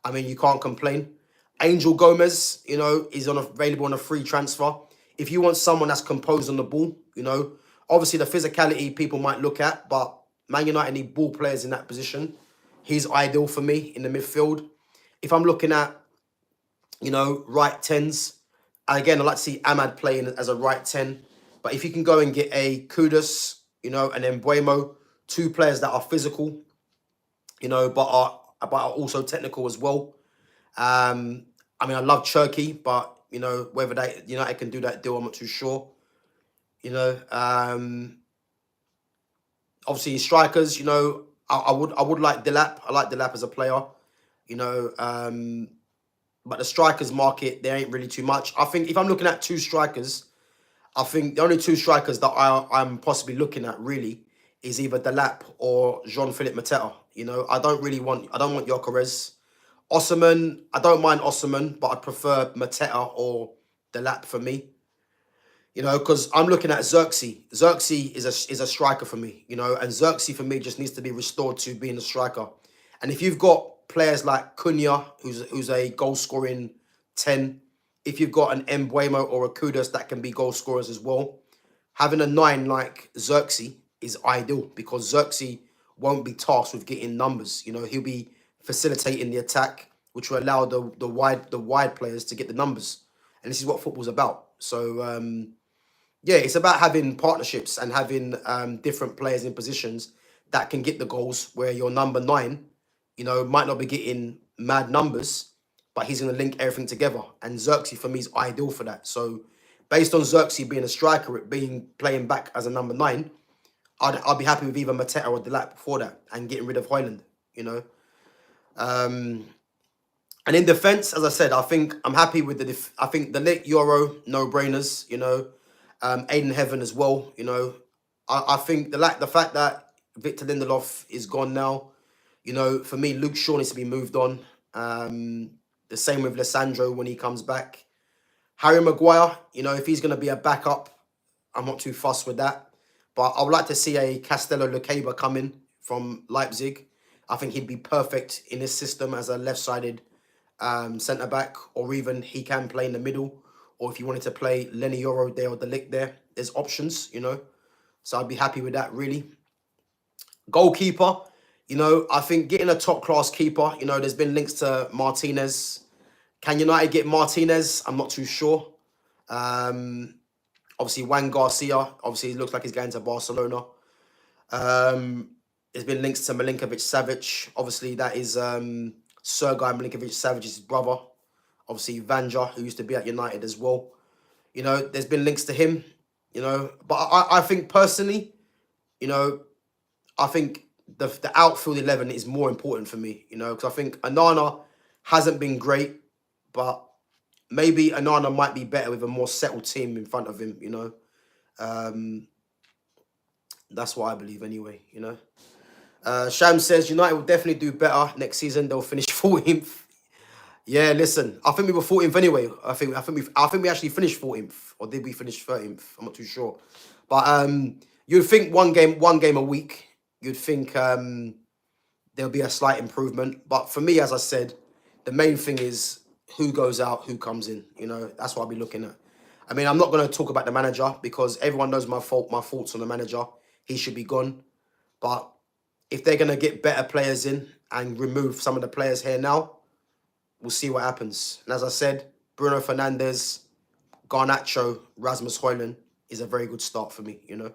I mean, you can't complain. Angel Gomez, you know, is available on a free transfer. If you want someone that's composed on the ball, you know, obviously the physicality people might look at, but Man United need ball players in that position. He's ideal for me in the midfield. If I'm looking at, you know, right 10s, again, I'd like to see Ahmad playing as a right 10. But if you can go and get a Kudus, you know, and then Buemo, two players that are physical, you know, but are also technical as well. I mean, I love Turkey, but, you know, whether United can do that deal, I'm not too sure. You know, obviously strikers, you know, I would like Delap. I like Delap as a player, you know, but the strikers market, there ain't really too much. I think if I'm looking at two strikers, I think the only two strikers that I'm possibly looking at really is either Delap or Jean-Philippe Mateta. You know, I don't want Gyökeres. Osimhen, I don't mind Osimhen, but I prefer Mateta or Delap for me. You know, because I'm looking at Xerxes. Xerxes is a striker for me, you know, and Xerxes for me just needs to be restored to being a striker. And if you've got players like Cunha, who's a goal-scoring 10, if you've got an Mbuemo or a Kudus that can be goal scorers as well, having a 9 like Xerxes is ideal because Xerxes won't be tasked with getting numbers. You know, he'll be facilitating the attack, which will allow the wide players to get the numbers. And this is what football's about. So, yeah, it's about having partnerships and having different players in positions that can get the goals where your number 9, you know, might not be getting mad numbers, but he's going to link everything together. And Xerxes, for me, is ideal for that. So based on Xerxes being a striker, playing back as a number 9, I'd be happy with either Mateta or Delap before that and getting rid of Højlund, you know. And in defence, as I said, I think I'm happy with I think the late Euro, no-brainers, you know. Aiden Heaven as well, you know. I think the fact that Victor Lindelof is gone now, you know, for me, Luke Shaw needs to be moved on. The same with Lissandro when he comes back. Harry Maguire, you know, if he's going to be a backup, I'm not too fussed with that. But I would like to see a Castello Lucaba come in from Leipzig. I think he'd be perfect in this system as a left-sided centre back, or even he can play in the middle, or if you wanted to play Lenny Yoro there or De Ligt there, there's options, you know. So I'd be happy with that, really. Goalkeeper, you know, I think getting a top class keeper, you know, there's been links to Martinez. Can United get Martinez? I'm not too sure. Obviously, Juan Garcia, obviously, it looks like he's going to Barcelona. There's been links to Milinkovic-Savic. Obviously, that is Sergei Milinkovic-Savic's brother. Obviously, Vanja, who used to be at United as well. You know, there's been links to him, you know. But I think personally, you know, I think the outfield 11 is more important for me, you know, because I think Anana hasn't been great, but maybe Anana might be better with a more settled team in front of him, you know. That's what I believe anyway, you know. Sham says United will definitely do better next season. They'll finish 14th. Yeah, listen, I think we were 14th anyway. I think we actually finished 14th, or did we finish 13th? I'm not too sure. But you'd think one game a week. You'd think there'll be a slight improvement. But for me, as I said, the main thing is who goes out, who comes in. You know, that's what I'll be looking at. I mean, I'm not going to talk about the manager because everyone knows my thoughts on the manager. He should be gone. But if they're going to get better players in and remove some of the players here now, we'll see what happens. And as I said, Bruno Fernandes, Garnacho, Rasmus Højlund is a very good start for me, you know.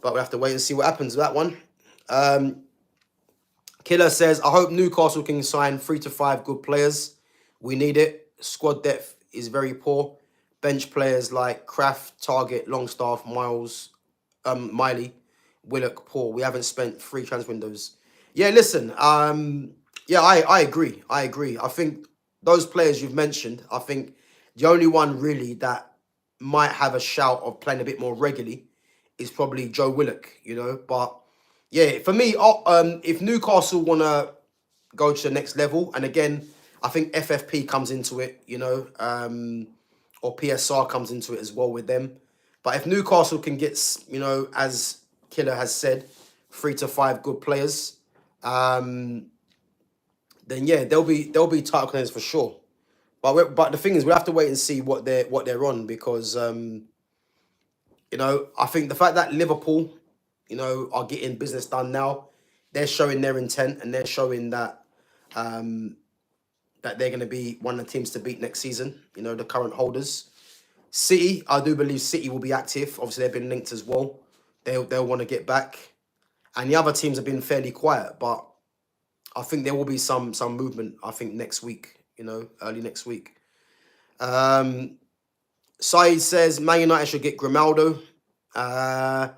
But we have to wait and see what happens with that one. Killer says, I hope Newcastle can sign 3 to 5 good players. We need it. Squad depth is very poor. Bench players like Kraft, Target, Longstaff, Miley, Willock, poor. We haven't spent 3 transfer windows. Yeah, listen. Yeah, I agree. I think those players you've mentioned, I think the only one really that might have a shout of playing a bit more regularly is probably Joe Willock, you know. But yeah, for me, if Newcastle want to go to the next level, and again, I think FFP comes into it, you know, or PSR comes into it as well with them. But if Newcastle can get, you know, as Killer has said, 3 to 5 good players, then yeah, they'll be title contenders for sure. But the thing is, we'll have to wait and see what they're on because you know, I think the fact that Liverpool, you know, are getting business done now, they're showing their intent and they're showing that that they're going to be one of the teams to beat next season. You know, the current holders. City, I do believe City will be active. Obviously, they've been linked as well. They'll want to get back, and the other teams have been fairly quiet, but I think there will be some movement. I think next week, you know, early next week. Saeed says Man United should get Grimaldo. I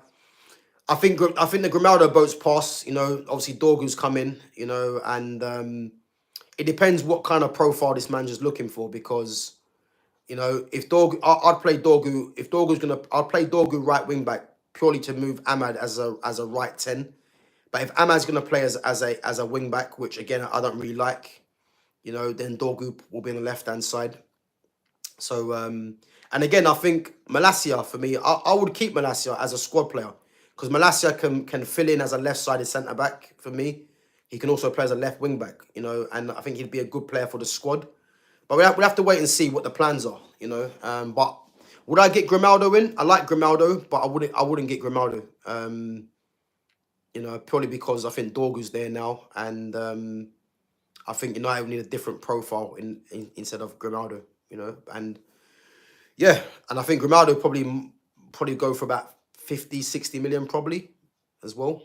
think the Grimaldo boat's passed. You know, obviously Dorgu's come in. You know, and it depends what kind of profile this manager's looking for because, you know, if Dorgu, I'd play Dorgu. If Dorgu's I'd play Dorgu right wing back purely to move Ahmad as a right 10. But if Ahmad's gonna play as a wing back, which again I don't really like, you know, then Dorgu will be on the left hand side. So and again I think Malacia for me, I would keep Malacia as a squad player because Malacia can fill in as a left sided centre back for me. He can also play as a left wing back, you know, and I think he'd be a good player for the squad. But we'll have to wait and see what the plans are, you know. But would I get Grimaldo in? I like Grimaldo, but I wouldn't get Grimaldo. You know, purely because I think Dorgu's there now, and I think United will need a different profile instead of Grimaldo, you know. And yeah, and I think Grimaldo probably go for about 50, 60 million probably as well,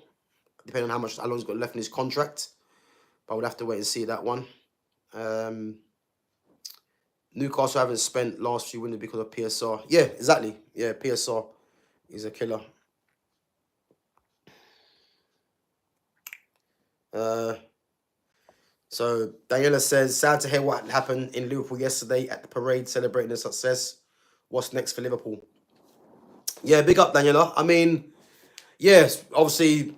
depending on how long he's got left in his contract. But we'll have to wait and see that one. Newcastle haven't spent last few windows because of PSR. Yeah, exactly. Yeah, PSR is a killer. So Daniela says, sad to hear what happened in Liverpool yesterday at the parade celebrating the success. What's next for Liverpool? Yeah, big up Daniela. I mean, yes, obviously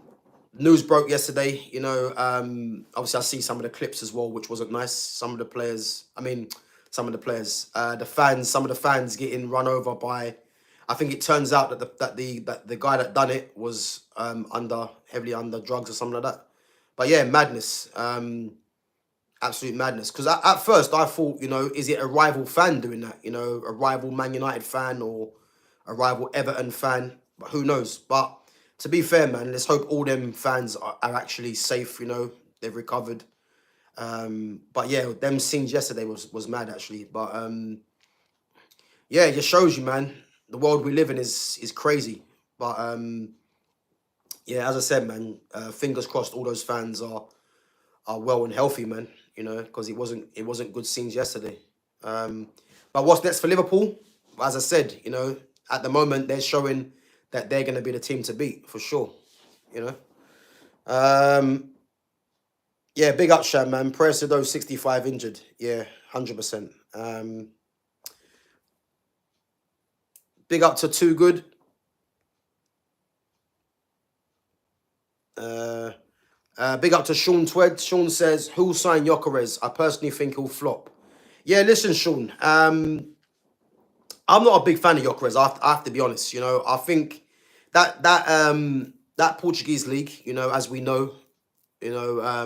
news broke yesterday, you know. Obviously I see some of the clips as well, which wasn't nice. Some of the players, some of the fans getting run over by, I think it turns out that the guy that done it was heavily under drugs or something like that. But yeah, madness. And Absolute madness. Because at first I thought, is it a rival fan doing that? A rival Man United fan or a rival Everton fan? But who knows? But to be fair, man, let's hope all them fans are actually safe. They've recovered. But yeah, them scenes yesterday was mad actually. But yeah, it just shows you, man, the world we live in is crazy. But yeah, as I said, man, fingers crossed all those fans are well and healthy, man. Because it wasn't good scenes yesterday. But what's next for Liverpool? As I said, at the moment they're showing that they're going to be the team to beat for sure. You know. Yeah, big up, Sham, man. Prayers to those 65 injured. Yeah, 100%. Big up to Too Good. Big up to Sean Twed. Sean says, who'll sign Gyökeres? I personally think he'll flop. Yeah, listen, Sean. I'm not a big fan of Gyökeres. I have to be honest. I think that Portuguese league, as we know, I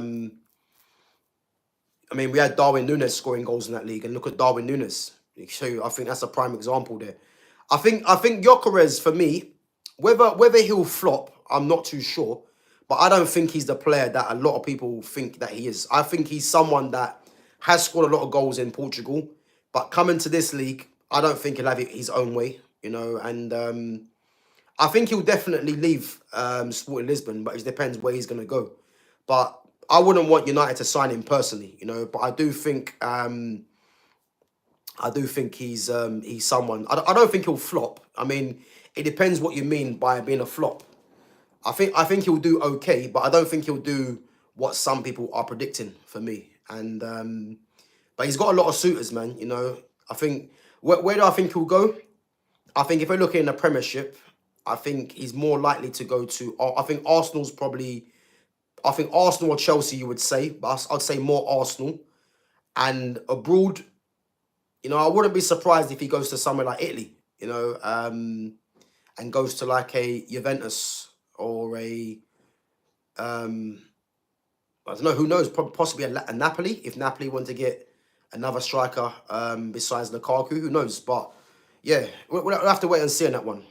mean, we had Darwin Núñez scoring goals in that league, and look at Darwin Núñez. So I think that's a prime example there. I think Gyökeres, for me, whether he'll flop, I'm not too sure. But I don't think he's the player that a lot of people think that he is. I think he's someone that has scored a lot of goals in Portugal, but coming to this league, I don't think he'll have it his own way, and I think he'll definitely leave Sporting Lisbon, but it depends where he's going to go. But I wouldn't want United to sign him personally, but I do think he's someone. I don't think he'll flop. I mean, it depends what you mean by being a flop. I think he'll do okay, but I don't think he'll do what some people are predicting for me. And but he's got a lot of suitors, man. I think where do I think he'll go? I think if we're looking in the Premiership, I think he's more likely to go to. I think Arsenal's probably. I think Arsenal or Chelsea, you would say, but I'd say more Arsenal. And abroad, I wouldn't be surprised if he goes to somewhere like Italy, and goes to like a Juventus or a, I don't know, who knows, possibly a Napoli, if Napoli want to get another striker besides Lukaku, who knows? But yeah, we'll have to wait and see on that one.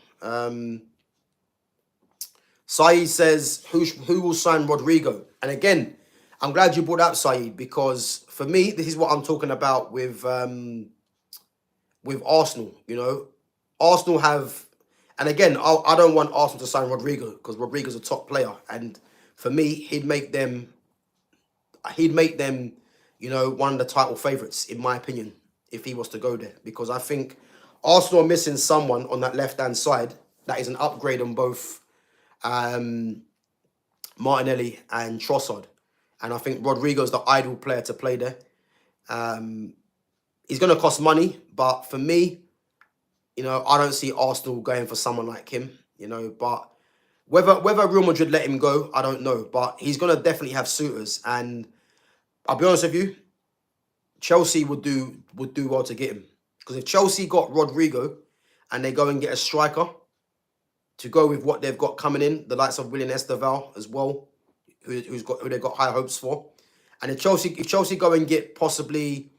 Saeed says, who will sign Rodrigo? And again, I'm glad you brought up Saeed, because for me, this is what I'm talking about with Arsenal. Arsenal have, and again, I don't want Arsenal to sign Rodrigo because Rodrigo's a top player, and for me, he'd make them, one of the title favourites in my opinion if he was to go there, because I think Arsenal are missing someone on that left-hand side that is an upgrade on both Martinelli and Trossard, and I think Rodrigo's the ideal player to play there. He's going to cost money, but for me, I don't see Arsenal going for someone like him. But whether Real Madrid let him go, I don't know. But he's going to definitely have suitors, and I'll be honest with you, Chelsea would do well to get him, because if Chelsea got Rodrigo and they go and get a striker to go with what they've got coming in, the likes of Willian Esteval as well, who they've got high hopes for. And if Chelsea go and get possibly,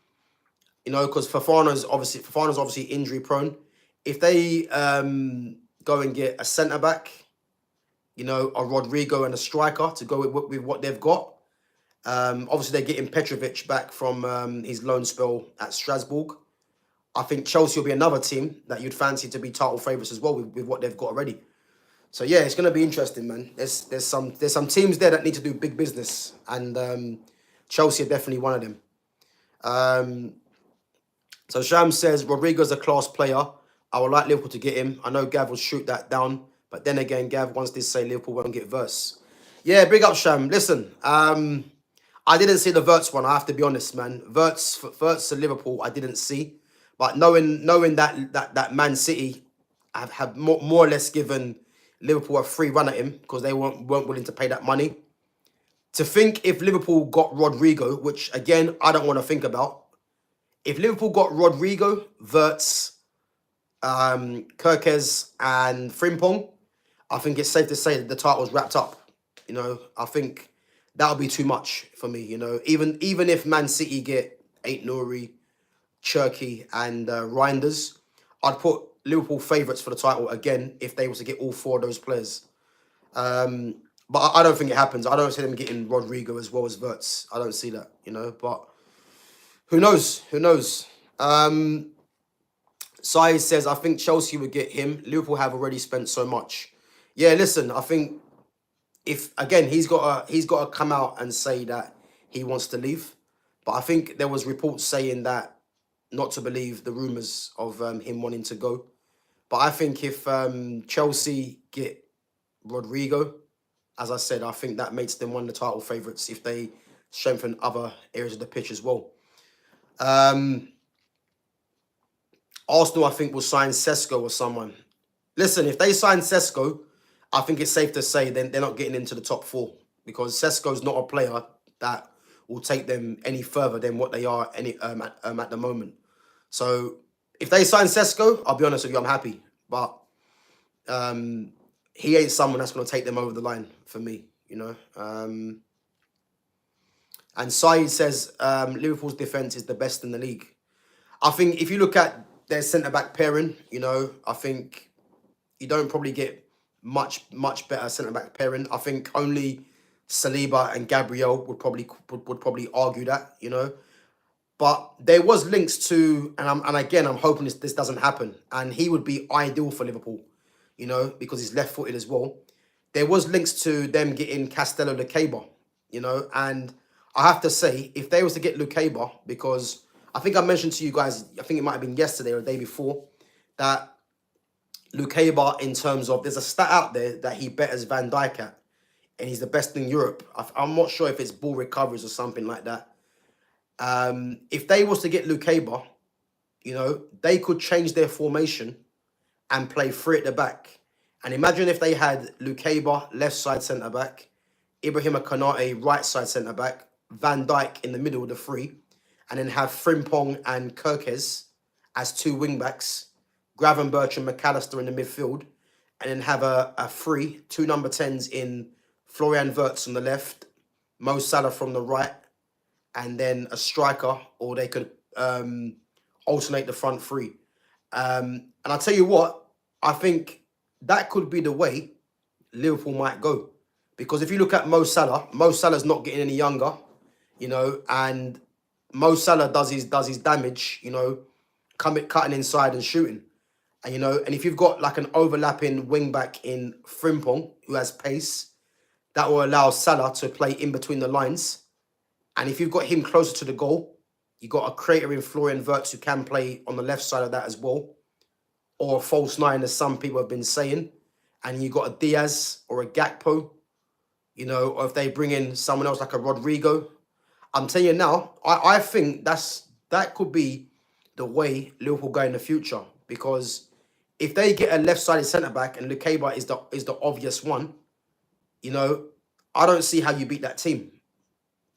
because Fofana's obviously injury prone, if they go and get a centre back, a Rodrigo and a striker to go with what they've got, obviously they're getting Petrovic back from his loan spell at Strasbourg. I think Chelsea will be another team that you'd fancy to be title favourites as well with what they've got already. So yeah, it's going to be interesting, man. There's some teams there that need to do big business, and Chelsea are definitely one of them. So Sham says Rodrigo's a class player. I would like Liverpool to get him. I know Gav will shoot that down, but then again, Gav once did say Liverpool won't get Verts. Yeah, big up Sham. Listen, I didn't see the Verts one. I have to be honest, man. Verts to Liverpool, I didn't see. But knowing that Man City have more or less given Liverpool a free run at him because they weren't willing to pay that money. To think if Liverpool got Rodrigo, which again I don't want to think about, if Liverpool got Rodrigo, Verts, Kirkes, and Frimpong, I think it's safe to say that the title's wrapped up. I think that would be too much for me. You know, even if Man City get Eight Nouri, Cherky, and Reinders, I'd put Liverpool favourites for the title again if they was to get all four of those players. But I don't think it happens. I don't see them getting Rodrigo as well as Wirtz. I don't see that, you know. But who knows? Who knows? Sai says, I think Chelsea would get him. Liverpool have already spent so much. Yeah, listen, I think if again he's got to come out and say that he wants to leave. But I think there was reports saying that not to believe the rumours of him wanting to go. But I think if Chelsea get Rodrigo, as I said, I think that makes them one of the title favourites if they strengthen other areas of the pitch as well. Arsenal, I think, will sign Sesko or someone. Listen, if they sign Sesko, I think it's safe to say then they're not getting into the top four because Sesko's not a player that will take them any further than what they are at the moment. So if they sign Sesko, I'll be honest with you, I'm happy. But he ain't someone that's going to take them over the line for me, you know. And Saeed says Liverpool's defence is the best in the league. I think if you look at their centre-back pairing, you know, I think you don't probably get much better centre-back pairing. I think only Saliba and Gabriel would probably argue that, you know. But there was links to, and again, I'm hoping this doesn't happen. And he would be ideal for Liverpool, you know, because he's left-footed as well. There was links to them getting Castello Lukeba, you know. And I have to say, if they was to get Lukeba, because I think I mentioned to you guys, I think it might have been yesterday or the day before, that Lukeba, in terms of, there's a stat out there that he betters Van Dijk at, and he's the best in Europe. I'm not sure if it's ball recoveries or something like that. If they was to get Lukeba, you know, they could change their formation and play three at the back. And imagine if they had Lukeba, left side centre-back, Ibrahima Konate, right side centre-back, Van Dijk in the middle of the three, and then have Frimpong and Kirkes as two wing-backs, Gravenberch and McAllister in the midfield, and then have a free, two number 10s in Florian Wirtz on the left, Mo Salah from the right, and then a striker, or they could alternate the front three. And I'll tell you what, I think that could be the way Liverpool might go. Because if you look at Mo Salah's not getting any younger, you know, and Mo Salah does his damage, you know, cutting inside and shooting. And, you know, and if you've got like an overlapping wing back in Frimpong, who has pace, that will allow Salah to play in between the lines. And if you've got him closer to the goal, you've got a creator in Florian Wirtz who can play on the left side of that as well. Or a false nine, as some people have been saying. And you've got a Diaz or a Gakpo, you know, or if they bring in someone else like a Rodrigo. I'm telling you now, I think that could be the way Liverpool go in the future. Because if they get a left-sided centre-back and Lukeba is the obvious one, you know, I don't see how you beat that team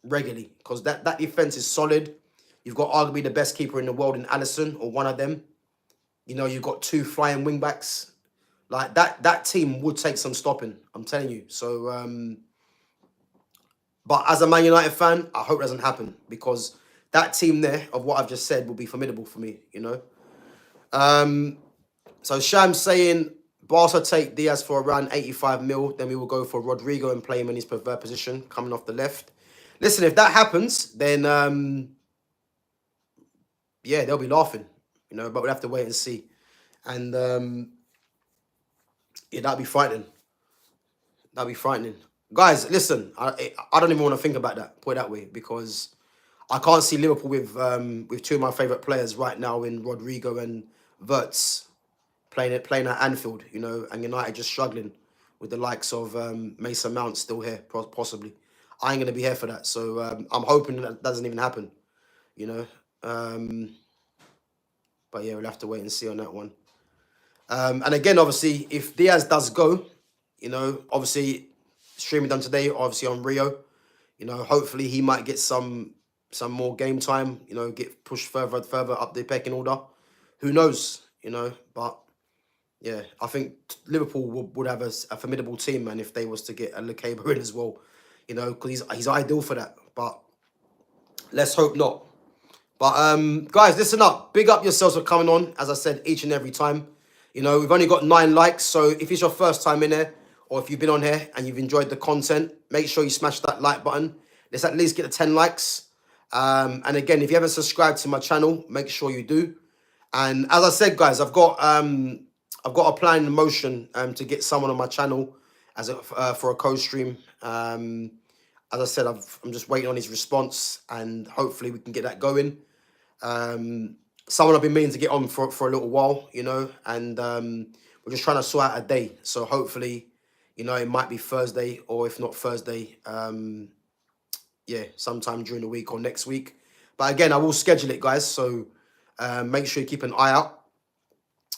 regularly. Because that defence is solid. You've got arguably the best keeper in the world in Alisson, or one of them. You know, you've got two flying wing-backs. Like, that team would take some stopping, I'm telling you. So, but as a Man United fan, I hope it doesn't happen. Because that team there, of what I've just said, will be formidable for me, you know. So Sham's saying, Barca take Diaz for around 85 mil, then we will go for Rodrigo and play him in his preferred position, coming off the left. Listen, if that happens, then, yeah, they'll be laughing, you know, but we'll have to wait and see. And, yeah, that'd be frightening. That'd be frightening. Guys, listen, I don't even want to think about that, put it that way, because I can't see Liverpool with two of my favourite players right now in Rodrigo and Wirtz playing at Anfield, you know, and United just struggling with the likes of Mason Mount still here, possibly. I ain't going to be here for that, so I'm hoping that doesn't even happen, you know. But yeah, we'll have to wait and see on that one. And again, obviously, if Diaz does go, you know, obviously, streaming done today, obviously on Rio, you know, hopefully he might get some more game time, you know, get pushed further up the pecking order. Who knows, you know, but yeah, I think Liverpool would have a formidable team, man, if they was to get a Lukeba in as well. you know, because he's ideal for that. But let's hope not. But guys, listen up. Big up yourselves for coming on, as I said, each and every time. You know, we've only got 9 likes, so if it's your first time in here, or if you've been on here and you've enjoyed the content, make sure you smash that like button. Let's at least get to 10 likes. And again, if you haven't subscribed to my channel, make sure you do. And as I said, guys, I've got a plan in motion to get someone on my channel as for a co-stream. As I said, I'm just waiting on his response, and hopefully we can get that going. Someone I've been meaning to get on for a little while, you know, and we're just trying to sort out a day. So hopefully, you know, it might be Thursday, or if not Thursday, yeah, sometime during the week or next week. But again, I will schedule it, guys. So make sure you keep an eye out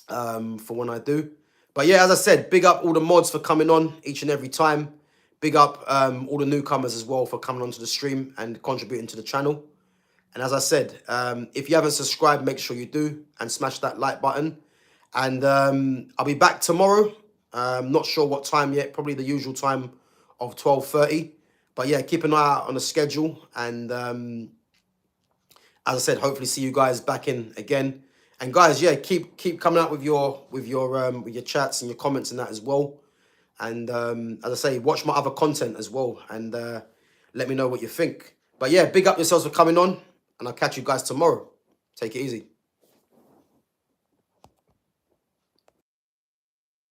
for when I do. But yeah, as I said, big up all the mods for coming on each and every time. Big up all the newcomers as well for coming onto the stream and contributing to the channel. And as I said, if you haven't subscribed, make sure you do and smash that like button. And I'll be back tomorrow. Not sure what time yet, probably the usual time of 12:30. But yeah, keep an eye out on the schedule. And as I said, hopefully see you guys back in again. And guys, yeah, keep coming out with your chats and your comments and that as well. And as I say, watch my other content as well, and let me know what you think. But yeah, big up yourselves for coming on, and I'll catch you guys tomorrow. Take it easy.